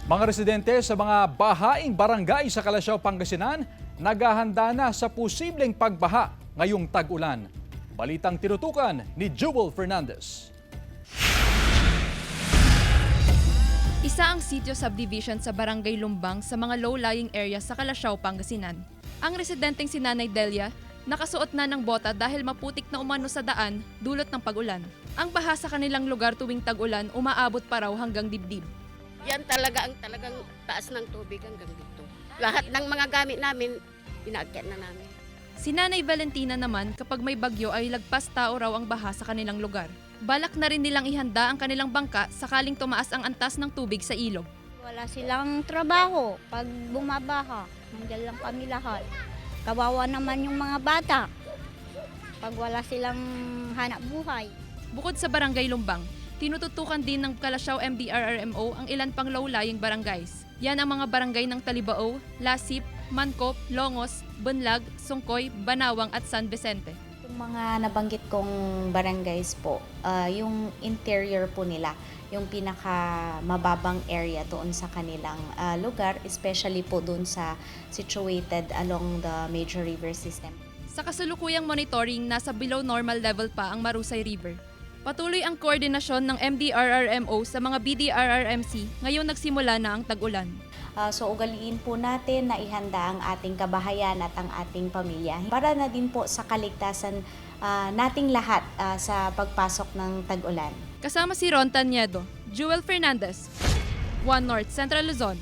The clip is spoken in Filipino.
Mga residente sa mga bahaing barangay sa Calasiao, Pangasinan, naghahanda na sa posibleng pagbaha ngayong tag-ulan. Balitang tinutukan ni Jewel Fernandez. Isa ang sitio subdivision sa Barangay Lumbang sa mga low-lying area sa Calasiao, Pangasinan. Ang residenteng si Nanay Delia, nakasuot na ng bota dahil maputik na umano sa daan dulot ng pag-ulan. Ang baha sa kanilang lugar tuwing tag-ulan umaabot pa raw hanggang dibdib. Yan talaga ang talagang taas ng tubig hanggang dito. Lahat ng mga gamit namin, inaakyat na namin. Si Nanay Valentina naman kapag may bagyo ay lagpas tao raw ang baha sa kanilang lugar. Balak na rin nilang ihanda ang kanilang bangka sakaling tumaas ang antas ng tubig sa ilog. Wala silang trabaho pag bumabaha. Nandiyan lang kami lahat. Kawawa naman yung mga bata pag wala silang hanap buhay. Bukod sa Barangay Lumbang, tinututukan din ng Calasiao MDRRMO ang ilan pang low-lying barangays. Yan ang mga barangay ng Talibao, Lasip, Mancop, Longos, Bunlag, Sungkoy, Banawang at San Vicente. Yung mga nabanggit kong barangays po, yung interior po nila, yung pinaka mababang area doon sa kanilang lugar, especially po doon sa situated along the major river system. Sa kasalukuyang monitoring, nasa below normal level pa ang Marusay River. Patuloy ang koordinasyon ng MDRRMO sa mga BDRRMC ngayong nagsimula na ang tag-ulan. So ugaliin po natin na ihanda ang ating kabahayan at ang ating pamilya para na din po sa kaligtasan nating lahat sa pagpasok ng tag-ulan. Kasama si Ron Taniedo, Jewel Fernandez, One North Central Luzon.